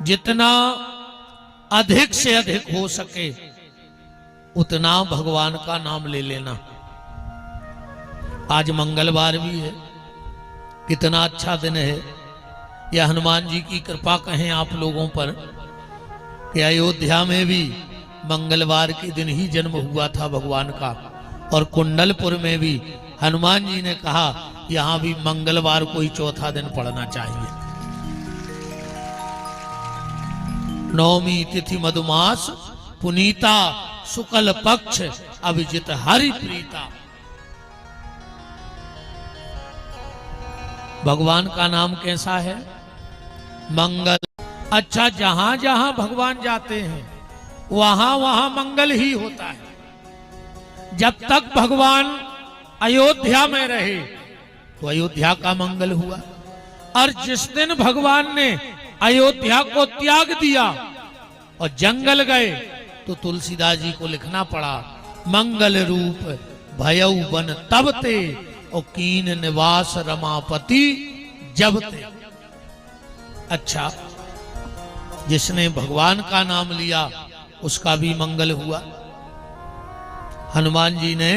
जितना अधिक से अधिक हो सके उतना भगवान का नाम ले लेना। आज मंगलवार भी है, कितना अच्छा दिन है। यह हनुमान जी की कृपा कहें आप लोगों पर कि अयोध्या में भी मंगलवार के दिन ही जन्म हुआ था भगवान का, और कुंडलपुर में भी हनुमान जी ने कहा यहां भी मंगलवार को ही चौथा दिन पड़ना चाहिए। नवमी तिथि मधुमास पुनीता शुक्ल पक्ष अभिजित हरि प्रीता। भगवान का नाम कैसा है? मंगल। अच्छा, जहां जहां भगवान जाते हैं वहां वहां मंगल ही होता है। जब तक भगवान अयोध्या में रहे तो अयोध्या का मंगल हुआ, और जिस दिन भगवान ने अयोध्या को त्याग दिया और जंगल गए तो तुलसीदास जी को लिखना पड़ा, मंगल रूप भयउ बन तब ते और कीन निवास रमापति जब ते। अच्छा, जिसने भगवान का नाम लिया उसका भी मंगल हुआ। हनुमान जी ने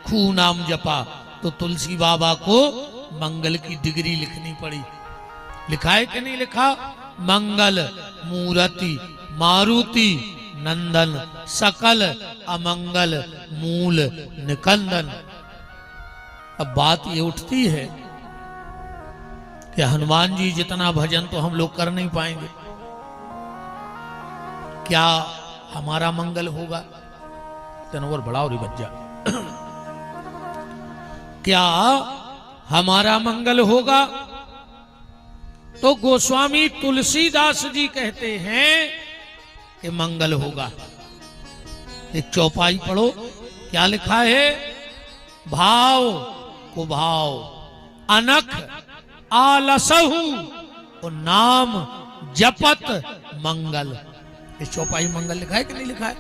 खूब नाम जपा तो तुलसी बाबा को मंगल की डिग्री लिखनी पड़ी। लिखा है कि नहीं लिखा? मंगल मूर्ति मारुति नंदन सकल अमंगल मूल निकंदन। अब बात ये उठती है कि हनुमान जी जितना भजन तो हम लोग कर नहीं पाएंगे, क्या हमारा मंगल होगा? तनवर बढ़ाओ रे बच्चा। क्या हमारा मंगल होगा? तो गोस्वामी तुलसीदास जी कहते हैं कि मंगल होगा। एक चौपाई पढ़ो, क्या लिखा है? भाव को भाव अनख आलसहु और नाम जपत मंगल। इस चौपाई मंगल लिखा है कि नहीं लिखा है?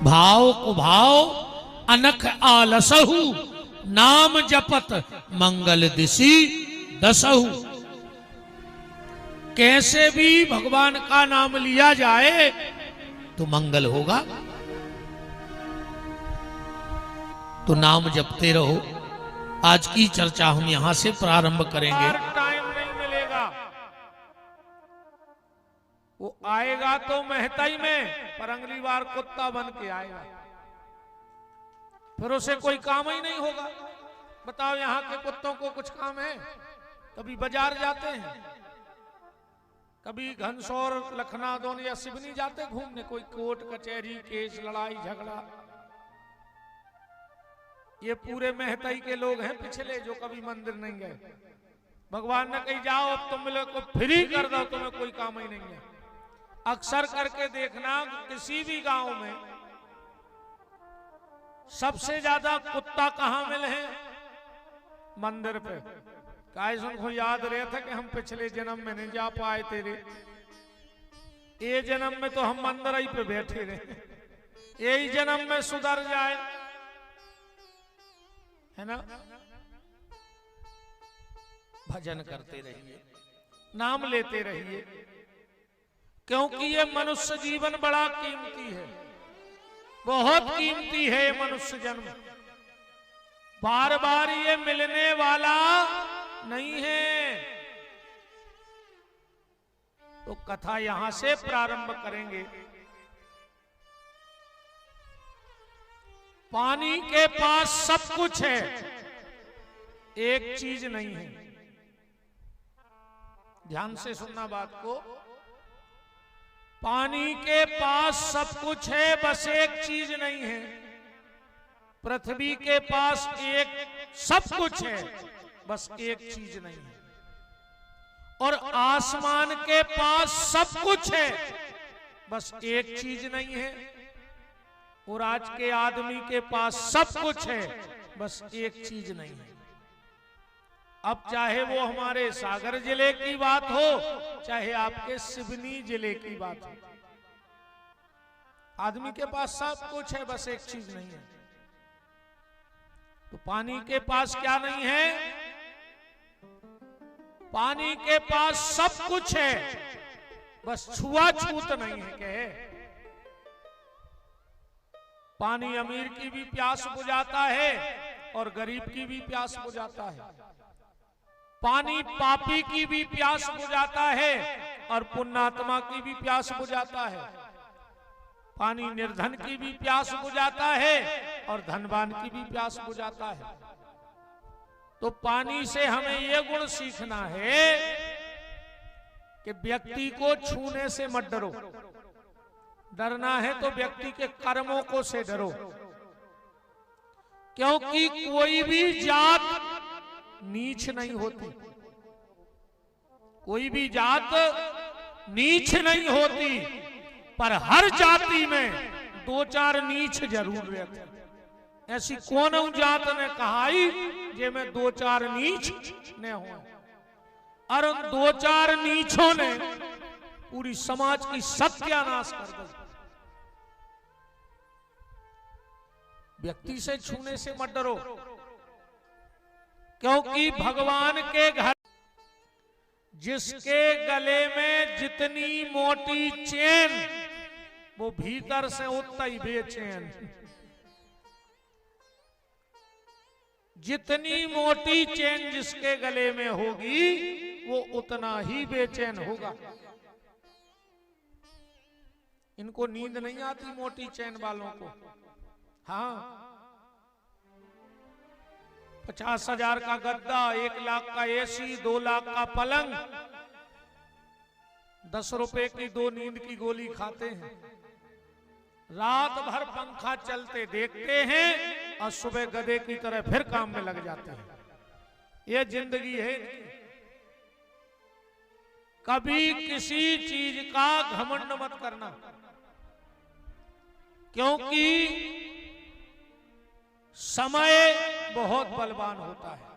भाव को भाव अनख आलसहु नाम जपत मंगल दिशि दसहु। कैसे भी भगवान का नाम लिया जाए तो मंगल होगा। तो नाम जपते रहो। आज की चर्चा हम यहां से प्रारंभ करेंगे। टाइम नहीं मिलेगा, वो आएगा तो महताई में, पर अगली बार कुत्ता बन के आएगा, फिर उसे कोई काम ही नहीं होगा। बताओ, यहाँ के कुत्तों को कुछ काम है? कभी बाजार जाते हैं, कभी घनसौर लखनादौन या सिवनी जाते घूमने, कोई कोर्ट कचहरी केस लड़ाई झगड़ा। ये पूरे महताई के लोग हैं पिछले, जो कभी मंदिर नहीं गए। भगवान ने कही जाओ अब तुम लोग को फ्री कर दो, तुम्हें कोई काम ही नहीं है। अक्सर करके देखना, किसी भी गांव में सबसे ज्यादा कुत्ता कहां मिले हैं? मंदिर पे। काश उनको याद रहे था कि हम पिछले जन्म में नहीं जा पाए तेरे, ये जन्म में तो हम मंदिर ही पे बैठे रहे, यही जन्म में सुधर जाए, है ना? भजन करते रहिए, नाम लेते रहिए, क्योंकि ये मनुष्य जीवन बड़ा कीमती है, बहुत कीमती है ये मनुष्य जन्म। बार बार ये मिलने वाला नहीं है। तो कथा यहां से प्रारंभ करेंगे। पानी के पास सब कुछ है, एक चीज नहीं है। ध्यान से सुनना बात को। पानी के पास सब कुछ है, बस एक चीज नहीं है। पृथ्वी के पास एक सब कुछ है, बस एक चीज नहीं है। और आसमान के पास सब कुछ है, बस एक चीज नहीं है। और आज के आदमी के पास सब कुछ है, बस एक चीज नहीं है। अब चाहे वो हमारे सागर जिले की बात हो, चाहे आपके सिवनी जिले की बात हो, आदमी के पास सब कुछ है, बस एक चीज नहीं है। तो पानी के पास क्या नहीं है? पानी के पास सब कुछ है, बस छुआछूत नहीं है के पानी अमीर की भी प्यास बुझाता है और गरीब की भी प्यास बुझाता है। पानी पापी की भी प्यास बुझाता है और पुण्यात्मा की भी प्यास बुझाता है। पानी निर्धन की भी प्यास बुझाता है और धनवान की भी प्यास बुझाता है। तो पानी से हमें यह गुण सीखना है कि व्यक्ति को छूने से मत डरो। डरना है तो व्यक्ति के कर्मों को से डरो, क्योंकि कोई भी जात नीच नहीं होती। कोई भी जात नीच नहीं होती, पर हर जाति में दो चार नीच जरूर रहते। ऐसी कौन जात ने कहा जे में दो चार नीच न हो, और उन दो चार नीचों ने पूरी समाज की सत्यानाश कर दी। व्यक्ति से छूने से मत डरो, क्योंकि भगवान के घर जिसके गले में जितनी मोटी चेन, वो भीतर से उतना ही बेचैन। जितनी मोटी चेन जिसके गले में होगी वो उतना ही बेचैन होगा। इनको नींद नहीं आती मोटी चेन वालों को। हाँ, 50,000 का गद्दा, 1 लाख का एसी, 2 लाख का पलंग, 10 रुपए की 2 नींद की गोली खाते हैं। रात भर पंखा चलते देखते हैं और सुबह गधे की तरह फिर काम में लग जाते हैं। ये जिंदगी है। कभी किसी चीज का घमंड मत करना, क्योंकि समय बहुत बलवान होता है।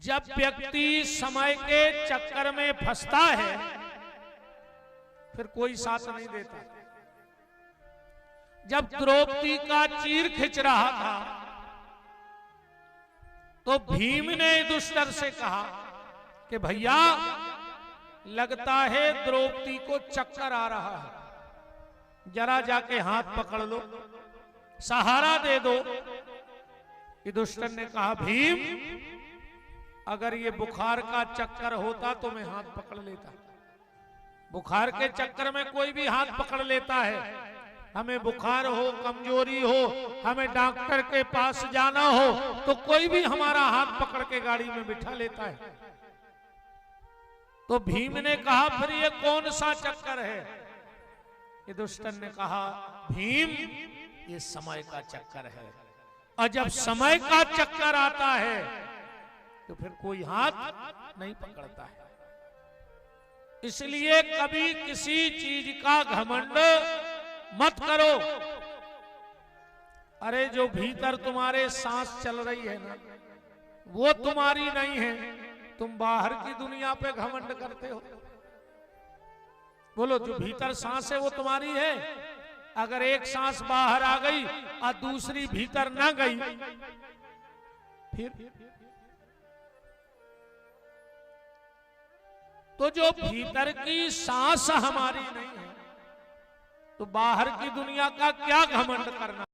जब व्यक्ति समय के चक्कर में फंसता है फिर कोई साथ नहीं देता। जब द्रौपदी का चीर खिंच रहा था तो भीम ने युधिष्ठिर से कहा कि भैया लगता है द्रौपदी को चक्कर आ रहा है, जरा जाके हाथ पकड़ लो, सहारा दे दो। युधिष्ठिर ने कहा भीम, अगर ये बुखार का चक्कर होता तो मैं हाथ पकड़ लेता। बुखार के चक्कर में कोई भी हाथ पकड़ लेता है। हमें बुखार हो, कमजोरी हो, हमें डॉक्टर के पास जाना हो तो कोई भी हमारा हाथ पकड़ के गाड़ी में बिठा लेता है। तो भीम ने कहा फिर ये कौन सा चक्कर है? युधिष्ठिर ने कहा भीम, ये समय का चक्कर है, और जब समय का चक्कर आता है तो फिर कोई हाथ नहीं पकड़ता है। इसलिए कभी किसी चीज का घमंड मत करो। अरे जो भीतर तुम्हारे सांस चल रही है ना, वो तुम्हारी नहीं है, तुम बाहर की दुनिया पे घमंड करते हो। बोलो, जो भीतर सांस है वो तुम्हारी है। अगर एक सांस बाहर आ गई और दूसरी भीतर ना गई फिर तो जो भीतर की सांस हमारी नहीं है तो बाहर की दुनिया का क्या घमंड करना।